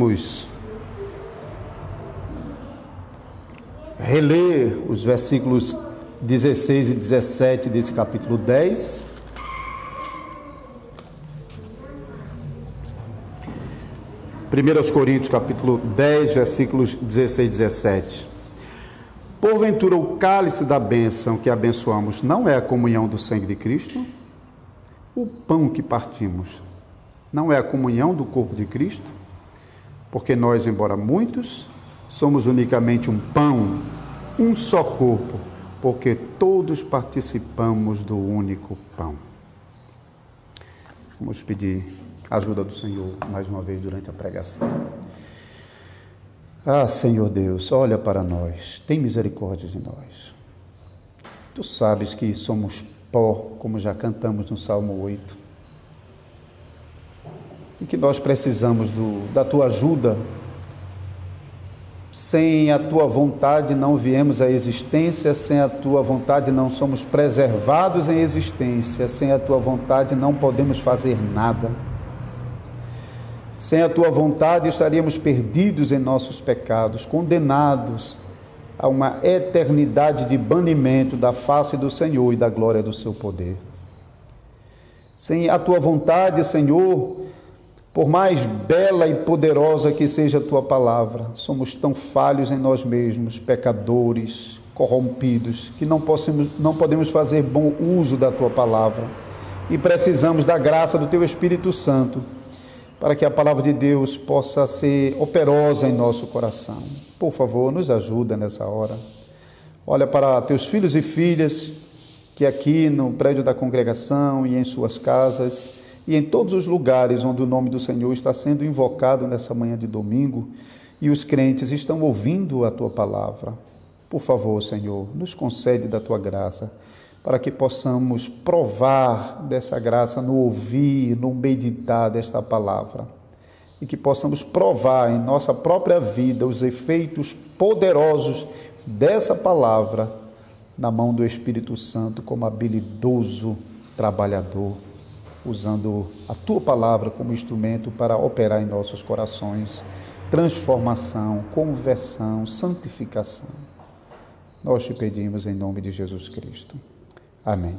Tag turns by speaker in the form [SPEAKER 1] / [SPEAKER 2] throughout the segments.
[SPEAKER 1] vamos reler os versículos 16 e 17 desse capítulo 10. Primeiro Coríntios, capítulo 10, versículos 16 e 17. Porventura o cálice da bênção que abençoamos não é a comunhão do sangue de Cristo? O pão que partimos não é a comunhão do corpo de Cristo? Porque nós, embora muitos, somos unicamente um pão, um só corpo, porque todos participamos do único pão. Vamos pedir a ajuda do Senhor mais uma vez durante a pregação. Ah, Senhor Deus, olha para nós, tem misericórdia de nós. Tu sabes que somos pó, como já cantamos no Salmo 8, e que nós precisamos da Tua ajuda. Sem a Tua vontade não viemos à existência, sem a Tua vontade não somos preservados em existência, sem a Tua vontade não podemos fazer nada. Sem a Tua vontade estaríamos perdidos em nossos pecados, condenados a uma eternidade de banimento da face do Senhor e da glória do Seu poder. Sem a Tua vontade, Senhor, por mais bela e poderosa que seja a Tua palavra, somos tão falhos em nós mesmos, pecadores, corrompidos, que não podemos fazer bom uso da Tua palavra e precisamos da graça do Teu Espírito Santo para que a palavra de Deus possa ser operosa em nosso coração. Por favor, nos ajuda nessa hora. Olha para Teus filhos e filhas que aqui no prédio da congregação e em suas casas e em todos os lugares onde o nome do Senhor está sendo invocado nessa manhã de domingo e os crentes estão ouvindo a Tua palavra. Por favor, Senhor, nos concede da Tua graça, para que possamos provar dessa graça no ouvir, no meditar desta palavra, e que possamos provar em nossa própria vida os efeitos poderosos dessa palavra na mão do Espírito Santo como habilidoso trabalhador, usando a Tua palavra como instrumento para operar em nossos corações transformação, conversão, santificação. Nós te pedimos em nome de Jesus Cristo. Amém.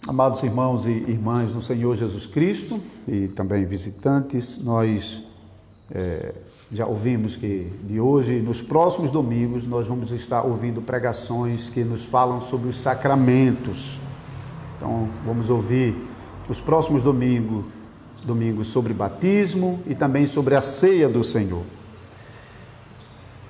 [SPEAKER 1] Amados irmãos e irmãs no Senhor Jesus Cristo e também visitantes, nós já ouvimos que de hoje, nos próximos domingos, nós vamos estar ouvindo pregações que nos falam sobre os sacramentos. Então, vamos ouvir os próximos domingos sobre batismo e também sobre a ceia do Senhor.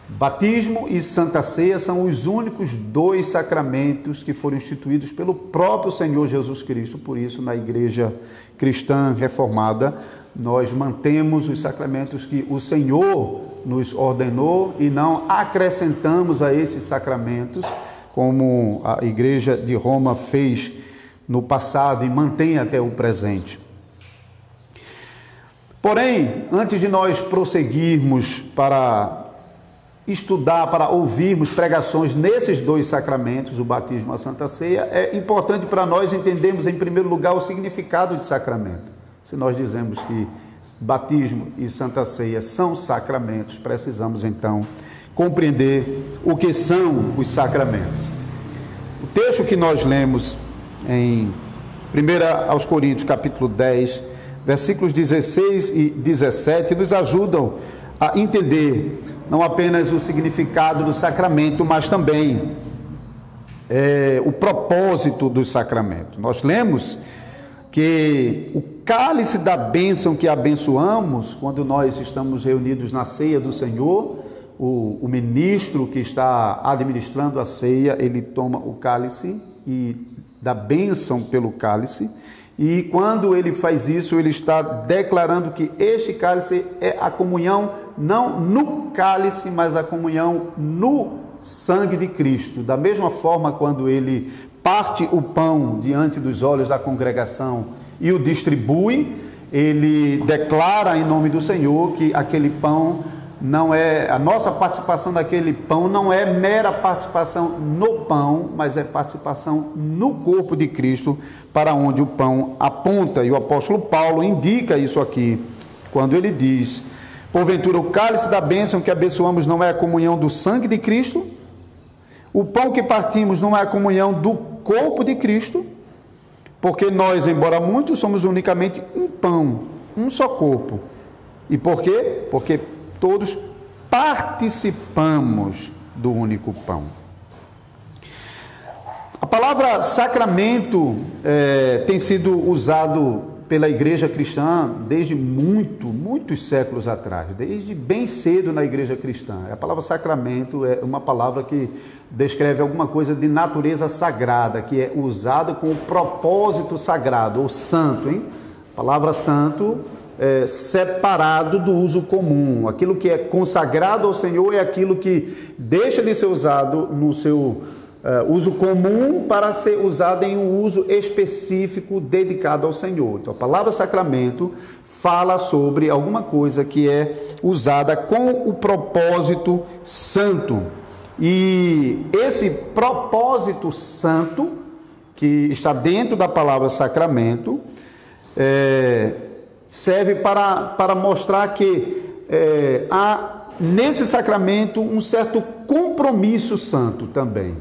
[SPEAKER 1] Batismo e Santa Ceia são os únicos dois sacramentos que foram instituídos pelo próprio Senhor Jesus Cristo. Por isso, na Igreja Cristã Reformada, nós mantemos os sacramentos que o Senhor nos ordenou e não acrescentamos a esses sacramentos, como a Igreja de Roma fez no passado e mantém até o presente. Porém, antes de nós prosseguirmos para estudar, para ouvirmos pregações nesses dois sacramentos, o batismo e a Santa Ceia, é importante para nós entendermos, em primeiro lugar, o significado de sacramento. Se nós dizemos que batismo e Santa Ceia são sacramentos, precisamos, então, compreender o que são os sacramentos. O texto que nós lemos em 1 Coríntios, capítulo 10, versículos 16 e 17, nos ajudam a entender não apenas o significado do sacramento, mas também o propósito do sacramento. Nós lemos que o cálice da bênção que abençoamos, quando nós estamos reunidos na ceia do Senhor, o ministro que está administrando a ceia, ele toma o cálice e dá bênção pelo cálice, e quando ele faz isso, ele está declarando que este cálice é a comunhão, não no cálice, mas a comunhão no sangue de Cristo. Da mesma forma, quando ele parte o pão diante dos olhos da congregação e o distribui, ele declara em nome do Senhor que aquele pão não é, a nossa participação naquele pão não é mera participação no pão, mas é participação no corpo de Cristo, para onde o pão aponta. E o apóstolo Paulo indica isso aqui, quando ele diz: porventura o cálice da bênção que abençoamos não é a comunhão do sangue de Cristo? O pão que partimos não é a comunhão do corpo de Cristo? Porque nós, embora muitos, somos unicamente um pão, um só corpo. E por quê? Porque todos participamos do único pão. A palavra sacramento tem sido usado pela igreja cristã desde muitos séculos atrás, desde bem cedo na igreja cristã. A palavra sacramento é uma palavra que descreve alguma coisa de natureza sagrada, que é usada com o propósito sagrado, ou santo, hein? A palavra santo é separado do uso comum. Aquilo que é consagrado ao Senhor é aquilo que deixa de ser usado no seu uso comum para ser usado em um uso específico dedicado ao Senhor. Então, a palavra sacramento fala sobre alguma coisa que é usada com o propósito santo. E esse propósito santo, que está dentro da palavra sacramento, serve para mostrar que há nesse sacramento um certo compromisso santo também.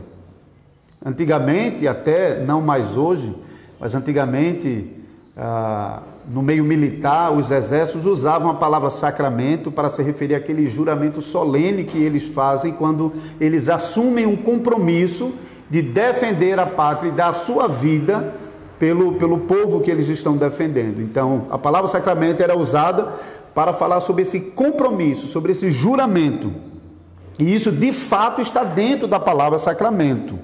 [SPEAKER 1] Antigamente, até não mais hoje, mas antigamente, no meio militar, os exércitos usavam a palavra sacramento para se referir àquele juramento solene que eles fazem quando eles assumem um compromisso de defender a pátria e dar a sua vida pelo povo que eles estão defendendo. Então, a palavra sacramento era usada para falar sobre esse compromisso, sobre esse juramento. E isso, de fato, está dentro da palavra sacramento.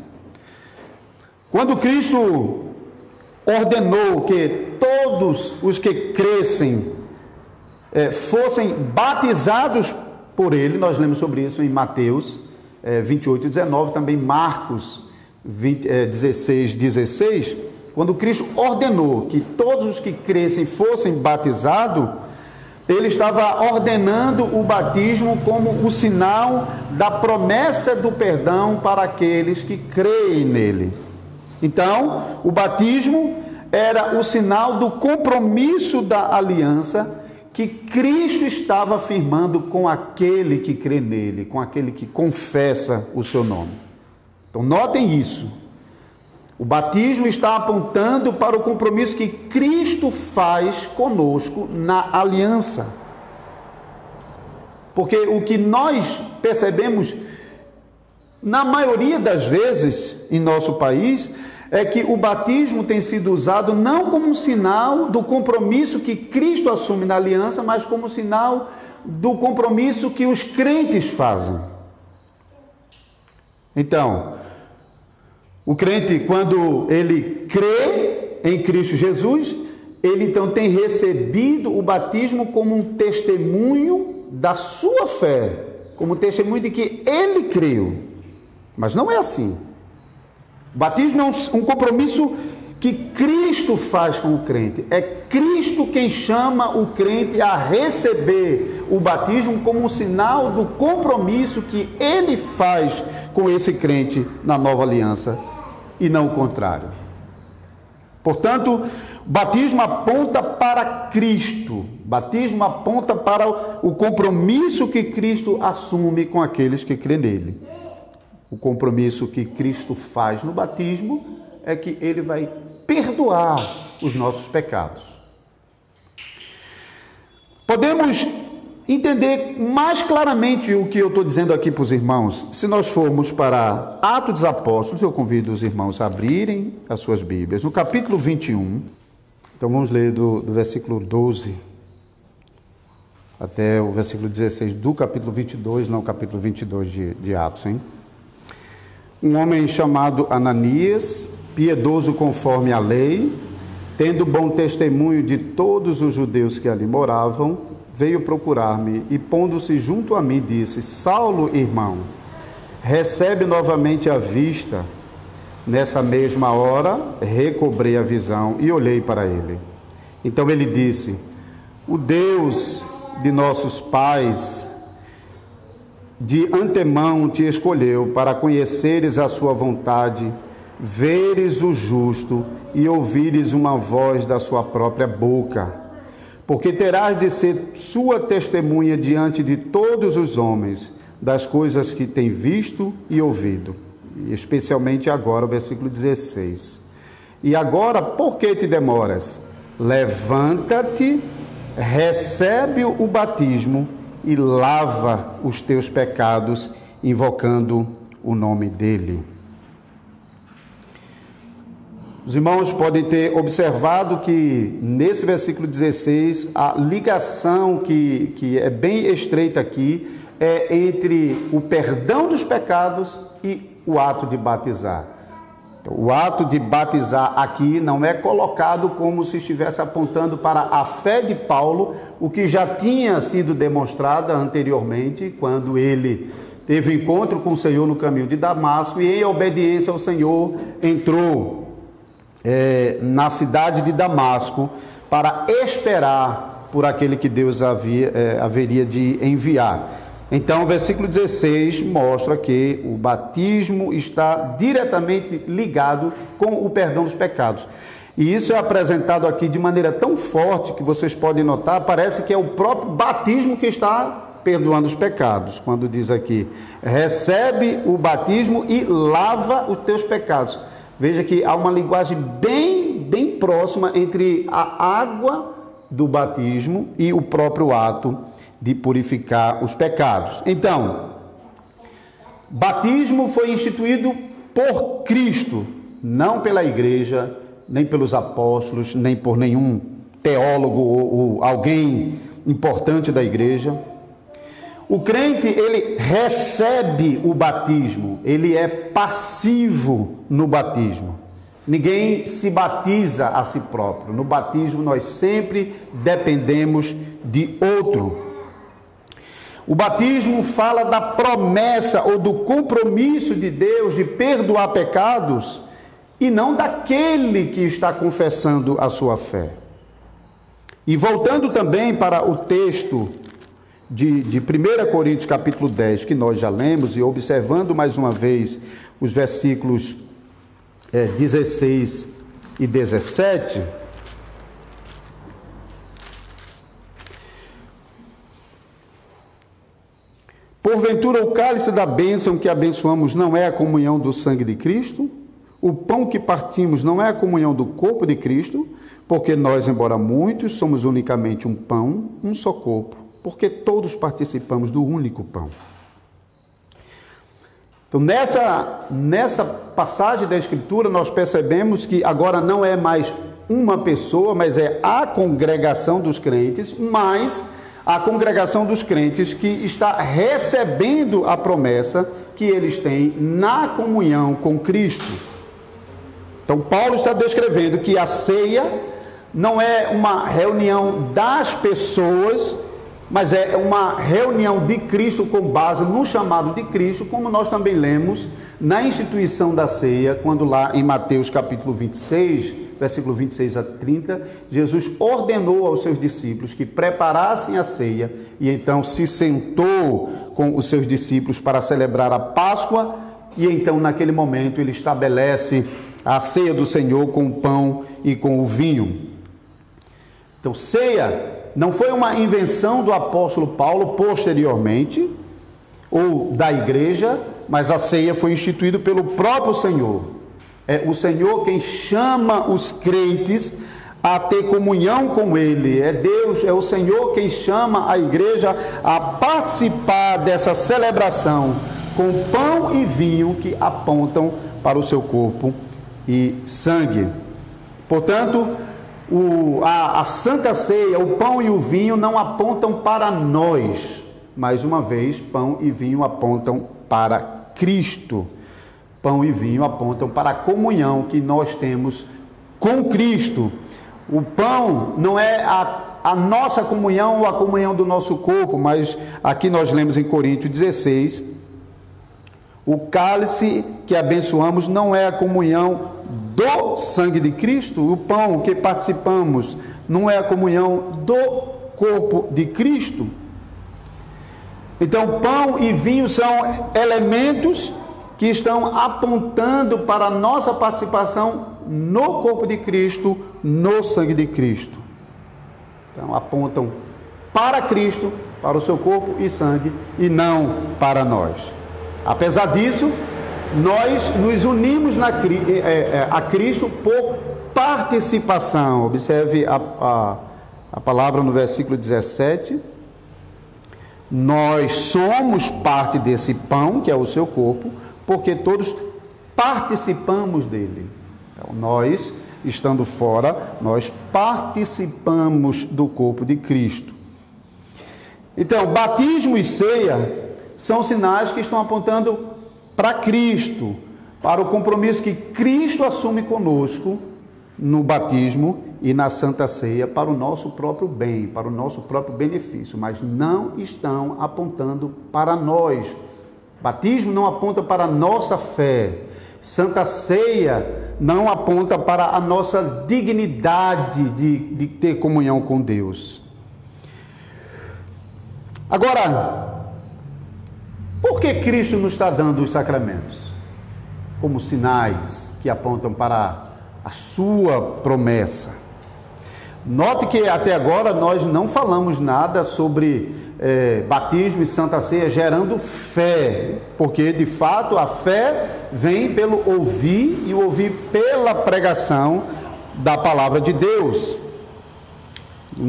[SPEAKER 1] Quando Cristo ordenou que todos os que crescem fossem batizados por Ele, nós lemos sobre isso em Mateus 28 e 19, também Marcos 16, 16, quando Cristo ordenou que todos os que crescem fossem batizados, Ele estava ordenando o batismo como o sinal da promessa do perdão para aqueles que creem nele. Então, o batismo era o sinal do compromisso da aliança que Cristo estava afirmando com aquele que crê nele, com aquele que confessa o seu nome. Então, notem isso. O batismo está apontando para o compromisso que Cristo faz conosco na aliança. Porque o que nós percebemos, na maioria das vezes em nosso país, é que o batismo tem sido usado não como um sinal do compromisso que Cristo assume na aliança, mas como sinal do compromisso que os crentes fazem. Então, o crente, quando ele crê em Cristo Jesus, ele então tem recebido o batismo como um testemunho da sua fé, como um testemunho de que ele creu. Mas não é assim. O batismo é um compromisso que Cristo faz com o crente. É Cristo quem chama o crente a receber o batismo como um sinal do compromisso que Ele faz com esse crente na nova aliança, e não o contrário. Portanto, o batismo aponta para Cristo. O batismo aponta para o compromisso que Cristo assume com aqueles que crêem nele. O compromisso que Cristo faz no batismo é que Ele vai perdoar os nossos pecados. Podemos entender mais claramente o que eu estou dizendo aqui para os irmãos se nós formos para Atos dos Apóstolos. Eu convido os irmãos a abrirem as suas Bíblias, no capítulo 21. Então vamos ler do versículo 12 até o versículo 16 do capítulo 22, não o capítulo 22 de Atos, hein? Um homem chamado Ananias, piedoso conforme a lei, tendo bom testemunho de todos os judeus que ali moravam, veio procurar-me e, pondo-se junto a mim, disse: Saulo, irmão, recebe novamente a vista. Nessa mesma hora, recobrei a visão e olhei para ele. Então ele disse: O Deus de nossos pais de antemão te escolheu para conheceres a sua vontade, veres o justo e ouvires uma voz da sua própria boca. Porque terás de ser sua testemunha diante de todos os homens das coisas que tem visto e ouvido. E especialmente agora, o versículo 16. E agora, por que te demoras? Levanta-te, recebe o batismo e lava os teus pecados, invocando o nome dele. Os irmãos podem ter observado que nesse versículo 16, a ligação que é bem estreita aqui é entre o perdão dos pecados e o ato de batizar. Então, o ato de batizar aqui não é colocado como se estivesse apontando para a fé de Paulo, o que já tinha sido demonstrado anteriormente, quando ele teve encontro com o Senhor no caminho de Damasco e, em obediência ao Senhor, entrou na cidade de Damasco para esperar por aquele que Deus haveria de enviar. Então, o versículo 16 mostra que o batismo está diretamente ligado com o perdão dos pecados. E isso é apresentado aqui de maneira tão forte que vocês podem notar, parece que é o próprio batismo que está perdoando os pecados. Quando diz aqui, recebe o batismo e lava os teus pecados. Veja que há uma linguagem bem próxima entre a água do batismo e o próprio ato de purificar os pecados. Então, batismo foi instituído por Cristo, não pela igreja, nem pelos apóstolos, nem por nenhum teólogo ou alguém importante da igreja. O crente, ele recebe o batismo, ele é passivo no batismo. Ninguém se batiza a si próprio. No batismo, nós sempre dependemos de outro. O batismo fala da promessa ou do compromisso de Deus de perdoar pecados e não daquele que está confessando a sua fé. E voltando também para o texto de 1 Coríntios capítulo 10, que nós já lemos, e observando mais uma vez os versículos 16 e 17... Porventura o cálice da bênção que abençoamos não é a comunhão do sangue de Cristo? O pão que partimos não é a comunhão do corpo de Cristo? Porque nós, embora muitos, somos unicamente um pão, um só corpo, porque todos participamos do único pão. Então, nessa passagem da Escritura, nós percebemos que agora não é mais uma pessoa, mas é a congregação dos crentes, mas a congregação dos crentes que está recebendo a promessa que eles têm na comunhão com Cristo. Então, Paulo está descrevendo que a ceia não é uma reunião das pessoas, mas é uma reunião de Cristo com base no chamado de Cristo, como nós também lemos na instituição da ceia, quando lá em Mateus capítulo 26, versículo 26 a 30, Jesus ordenou aos seus discípulos que preparassem a ceia e então se sentou com os seus discípulos para celebrar a Páscoa e então naquele momento ele estabelece a ceia do Senhor com o pão e com o vinho. Então, ceia não foi uma invenção do apóstolo Paulo posteriormente, ou da igreja, mas a ceia foi instituída pelo próprio Senhor. É o Senhor quem chama os crentes a ter comunhão com Ele. É Deus, é o Senhor quem chama a igreja a participar dessa celebração com pão e vinho que apontam para o seu corpo e sangue. Portanto, a Santa Ceia, o pão e o vinho não apontam para nós. Mais uma vez, pão e vinho apontam para Cristo. Pão e vinho apontam para a comunhão que nós temos com Cristo. O pão não é a nossa comunhão ou a comunhão do nosso corpo, mas aqui nós lemos em Coríntios 16, o cálice que abençoamos não é a comunhão do sangue de Cristo, o pão que participamos não é a comunhão do corpo de Cristo. Então, pão e vinho são elementos que estão apontando para a nossa participação no corpo de Cristo, no sangue de Cristo. Então, apontam para Cristo, para o seu corpo e sangue, e não para nós. Apesar disso, nós nos unimos a Cristo por participação. Observe a palavra no versículo 17. Nós somos parte desse pão, que é o seu corpo, porque todos participamos dele. Então, nós, estando fora, nós participamos do corpo de Cristo. Então, batismo e ceia são sinais que estão apontando para Cristo, para o compromisso que Cristo assume conosco no batismo e na Santa Ceia, para o nosso próprio bem, para o nosso próprio benefício, mas não estão apontando para nós. Batismo não aponta para a nossa fé. Santa Ceia não aponta para a nossa dignidade de ter comunhão com Deus. Agora, por que Cristo nos está dando os sacramentos? Como sinais que apontam para a sua promessa. Note que até agora nós não falamos nada sobre batismo e Santa Ceia gerando fé, porque de fato a fé vem pelo ouvir e o ouvir pela pregação da palavra de Deus.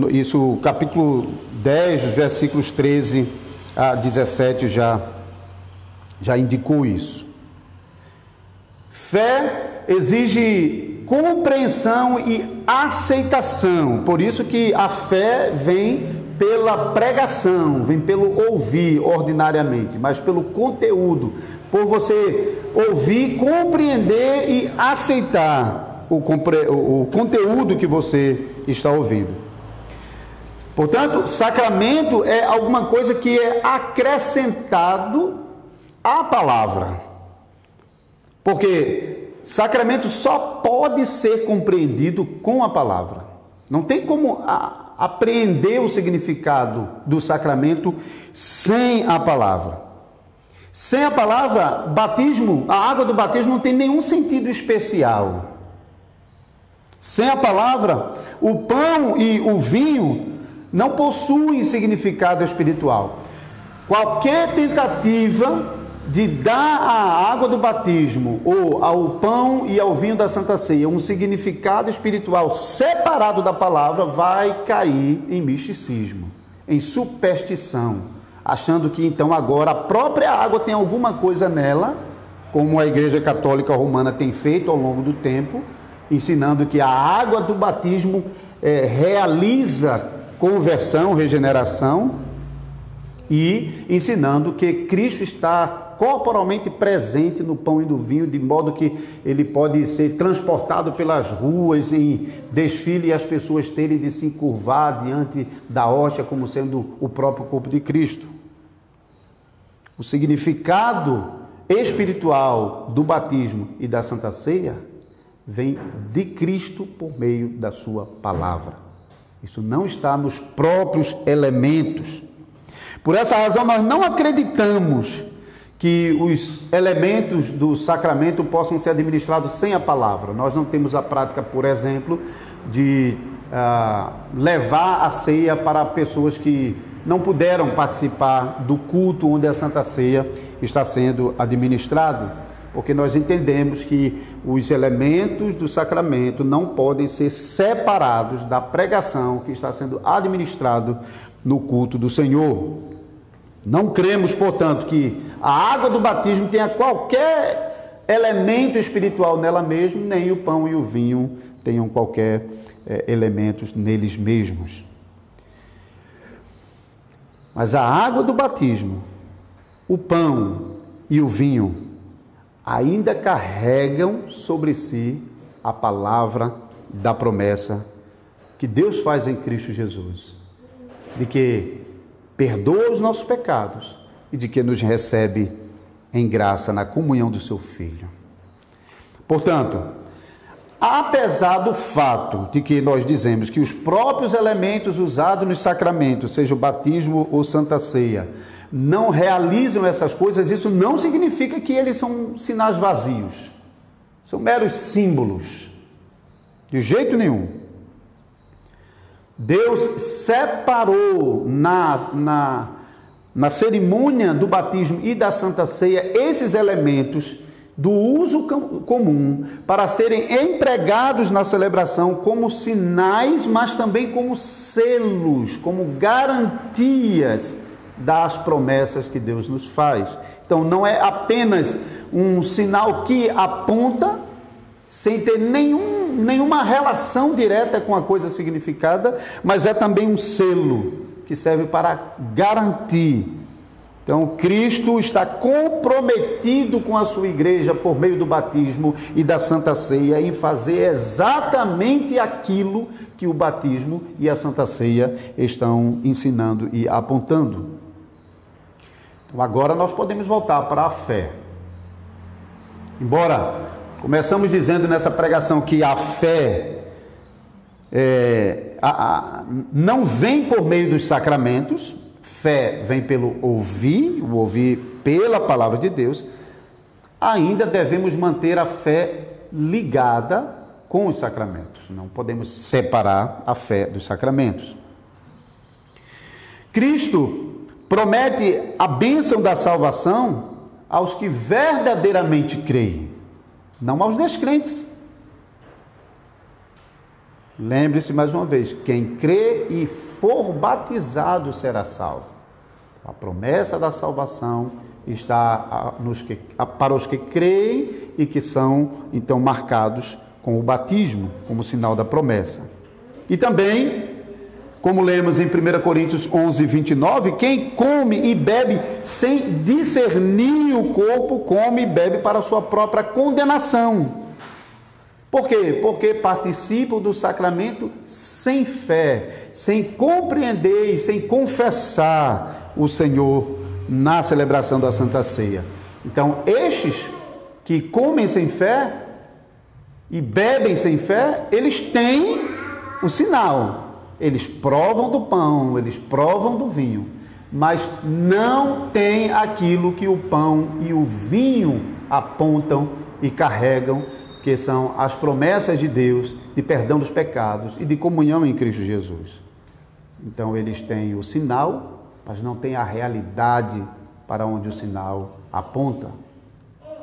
[SPEAKER 1] Isso, capítulo 10, versículos 13 a 17 já indicou isso. Fé exige compreensão e aceitação, por isso que a fé vem pela pregação, vem pelo ouvir ordinariamente, mas pelo conteúdo, por você ouvir, compreender e aceitar o conteúdo que você está ouvindo. Portanto, sacramento é alguma coisa que é acrescentado à palavra, porque sacramento só pode ser compreendido com a palavra. Não tem como apreender o significado do sacramento sem a palavra. Sem a palavra, batismo, a água do batismo não tem nenhum sentido especial. Sem a palavra, o pão e o vinho não possuem significado espiritual. Qualquer tentativa de dar à água do batismo ou ao pão e ao vinho da Santa Ceia um significado espiritual separado da palavra vai cair em misticismo, em superstição, achando que então agora a própria água tem alguma coisa nela, como a Igreja Católica Romana tem feito ao longo do tempo, ensinando que a água do batismo realiza conversão, regeneração, e ensinando que Cristo está corporalmente presente no pão e no vinho, de modo que ele pode ser transportado pelas ruas em desfile e as pessoas terem de se encurvar diante da hóstia como sendo o próprio corpo de Cristo. O significado espiritual do batismo e da Santa Ceia vem de Cristo por meio da sua palavra. Isso não está nos próprios elementos. Por essa razão, nós não acreditamos que os elementos do sacramento possam ser administrados sem a palavra. Nós não temos a prática, por exemplo, de levar a ceia para pessoas que não puderam participar do culto onde a Santa Ceia está sendo administrado, porque nós entendemos que os elementos do sacramento não podem ser separados da pregação que está sendo administrado no culto do Senhor. Não cremos, portanto, que a água do batismo tenha qualquer elemento espiritual nela mesma, nem o pão e o vinho tenham qualquer elementos neles mesmos. Mas a água do batismo, o pão e o vinho ainda carregam sobre si a palavra da promessa que Deus faz em Cristo Jesus, de que perdoa os nossos pecados e de que nos recebe em graça na comunhão do seu Filho. Portanto, apesar do fato de que nós dizemos que os próprios elementos usados nos sacramentos, seja o batismo ou Santa Ceia, não realizam essas coisas, isso não significa que eles são sinais vazios. São meros símbolos. De jeito nenhum. Deus separou na cerimônia do batismo e da Santa Ceia esses elementos do uso comum para serem empregados na celebração como sinais, mas também como selos, como garantias das promessas que Deus nos faz. Então não é apenas um sinal que aponta sem ter nenhuma relação direta com a coisa significada, mas é também um selo que serve para garantir. Então, Cristo está comprometido com a sua igreja por meio do batismo e da Santa Ceia em fazer exatamente aquilo que o batismo e a Santa Ceia estão ensinando e apontando. Então, agora nós podemos voltar para a fé. Embora começamos dizendo nessa pregação que a fé não vem por meio dos sacramentos, fé vem pelo ouvir, o ouvir pela palavra de Deus, ainda devemos manter a fé ligada com os sacramentos. Não podemos separar a fé dos sacramentos. Cristo promete a bênção da salvação aos que verdadeiramente creem, não aos descrentes. Lembre-se mais uma vez, quem crê e for batizado será salvo. A promessa da salvação está para os que creem e que são, então, marcados com o batismo, como sinal da promessa. E também, como lemos em 1 Coríntios 11, 29, quem come e bebe sem discernir o corpo, come e bebe para a sua própria condenação. Por quê? Porque participam do sacramento sem fé, sem compreender e sem confessar o Senhor na celebração da Santa Ceia. Então, estes que comem sem fé e bebem sem fé, eles têm o sinal. Eles provam do pão, eles provam do vinho, mas não têm aquilo que o pão e o vinho apontam e carregam, que são as promessas de Deus de perdão dos pecados e de comunhão em Cristo Jesus. Então eles têm o sinal, mas não têm a realidade para onde o sinal aponta.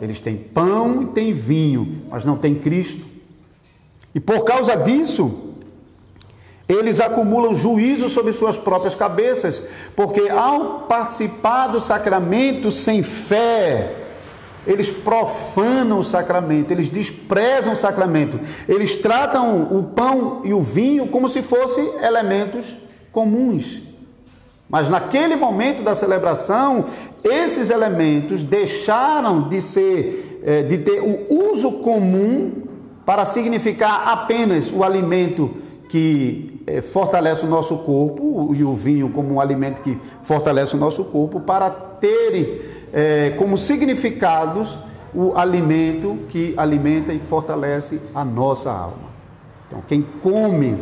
[SPEAKER 1] Eles têm pão e têm vinho, mas não têm Cristo. E por causa disso, eles acumulam juízo sobre suas próprias cabeças, porque ao participar do sacramento sem fé, eles profanam o sacramento, eles desprezam o sacramento, eles tratam o pão e o vinho como se fossem elementos comuns. Mas naquele momento da celebração, esses elementos deixaram de ter o uso comum para significar apenas o alimento que fortalece o nosso corpo, e o vinho como um alimento que fortalece o nosso corpo, para terem como significados o alimento que alimenta e fortalece a nossa alma. Então, quem come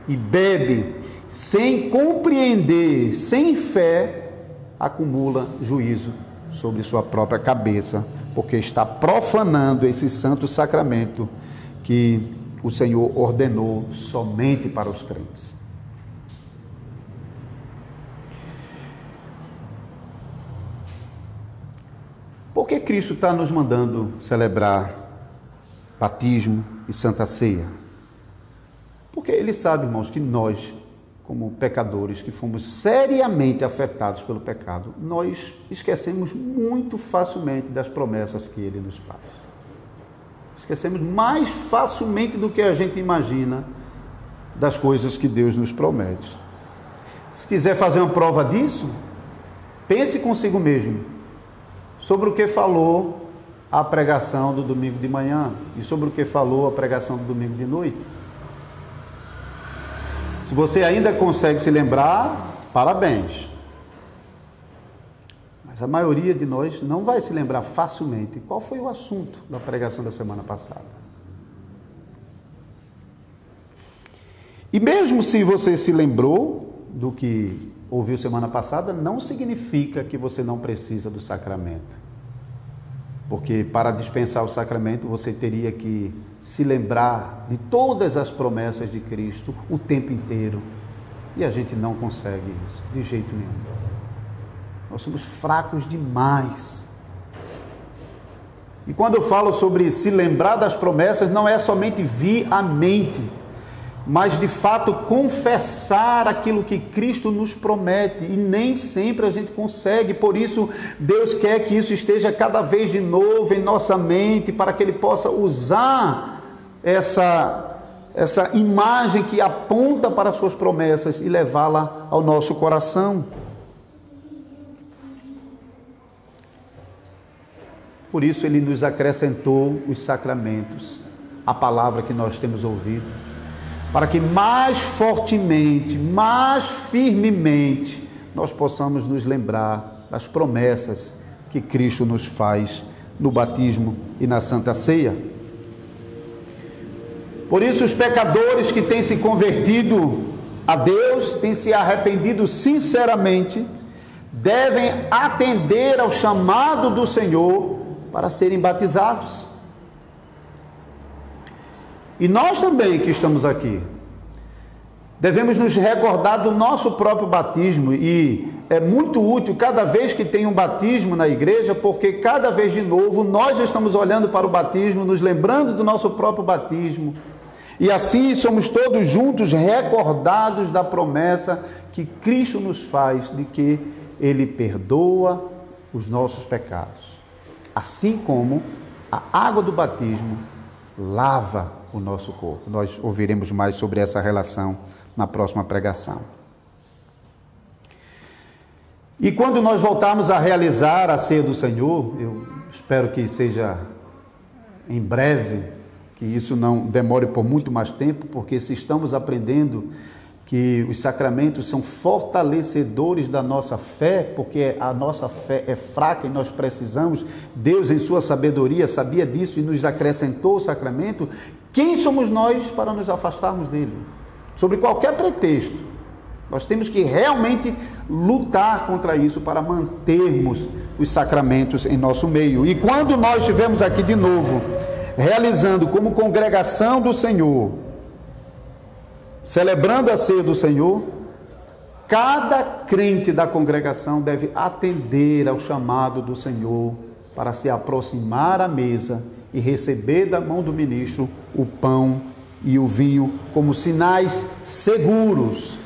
[SPEAKER 1] e bebe sem compreender, sem fé, acumula juízo sobre sua própria cabeça, porque está profanando esse santo sacramento que o Senhor ordenou somente para os crentes. Por que Cristo está nos mandando celebrar batismo e Santa Ceia? Porque Ele sabe, irmãos, que nós, como pecadores, que fomos seriamente afetados pelo pecado, nós esquecemos muito facilmente das promessas que Ele nos faz. Esquecemos mais facilmente do que a gente imagina das coisas que Deus nos promete. Se quiser fazer uma prova disso, pense consigo mesmo sobre o que falou a pregação do domingo de manhã e sobre o que falou a pregação do domingo de noite. Se você ainda consegue se lembrar, parabéns. Mas a maioria de nós não vai se lembrar facilmente qual foi o assunto da pregação da semana passada. E mesmo se você se lembrou do que ouviu semana passada, não significa que você não precisa do sacramento. Porque para dispensar o sacramento, você teria que se lembrar de todas as promessas de Cristo o tempo inteiro. E a gente não consegue isso, de jeito nenhum. Nós somos fracos demais. E quando eu falo sobre se lembrar das promessas, não é somente vir à mente, mas de fato confessar aquilo que Cristo nos promete, e nem sempre a gente consegue. Por isso Deus quer que isso esteja cada vez de novo em nossa mente, para que Ele possa usar essa imagem que aponta para as suas promessas e levá-la ao nosso coração. Por isso Ele nos acrescentou os sacramentos, a palavra que nós temos ouvido, para que mais fortemente, mais firmemente, nós possamos nos lembrar das promessas que Cristo nos faz no batismo e na Santa Ceia. Por isso, os pecadores que têm se convertido a Deus, têm se arrependido sinceramente, devem atender ao chamado do Senhor para serem batizados. E nós também que estamos aqui, devemos nos recordar do nosso próprio batismo, e é muito útil cada vez que tem um batismo na igreja, porque cada vez de novo nós estamos olhando para o batismo, nos lembrando do nosso próprio batismo, e assim somos todos juntos recordados da promessa que Cristo nos faz de que Ele perdoa os nossos pecados, assim como a água do batismo lava o nosso corpo. Nós ouviremos mais sobre essa relação na próxima pregação. E quando nós voltarmos a realizar a ceia do Senhor, eu espero que seja em breve, que isso não demore por muito mais tempo, porque se estamos aprendendo que os sacramentos são fortalecedores da nossa fé, porque a nossa fé é fraca e nós precisamos, Deus em sua sabedoria sabia disso e nos acrescentou o sacramento. Quem somos nós para nos afastarmos dele? Sobre qualquer pretexto, nós temos que realmente lutar contra isso para mantermos os sacramentos em nosso meio. E quando nós estivermos aqui de novo, realizando como congregação do Senhor, celebrando a ceia do Senhor, cada crente da congregação deve atender ao chamado do Senhor para se aproximar à mesa e receber da mão do ministro o pão e o vinho como sinais seguros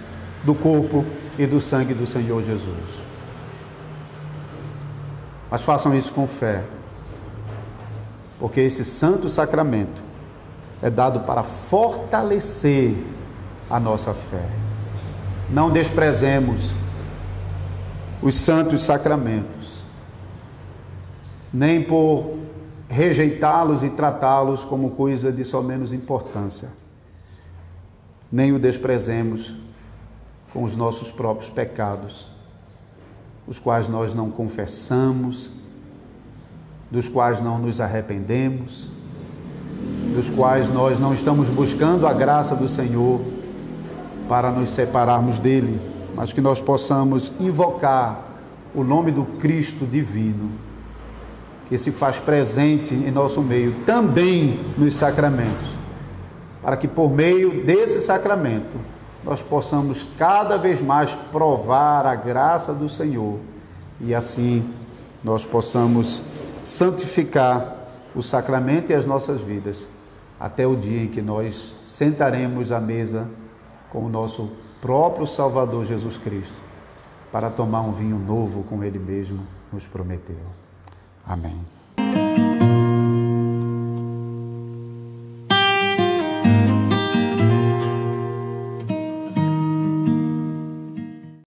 [SPEAKER 1] do corpo e do sangue do Senhor Jesus. Mas façam isso com fé, porque esse santo sacramento é dado para fortalecer a nossa fé. Não desprezemos os santos sacramentos, nem por rejeitá-los e tratá-los como coisa de só menos importância, nem o desprezemos com os nossos próprios pecados, os quais nós não confessamos, dos quais não nos arrependemos, dos quais nós não estamos buscando a graça do Senhor para nos separarmos dele, mas que nós possamos invocar o nome do Cristo divino, que se faz presente em nosso meio, também nos sacramentos, para que por meio desse sacramento nós possamos cada vez mais provar a graça do Senhor e assim nós possamos santificar o sacramento e as nossas vidas até o dia em que nós sentaremos à mesa com o nosso próprio Salvador Jesus Cristo para tomar um vinho novo como Ele mesmo nos prometeu. Amém.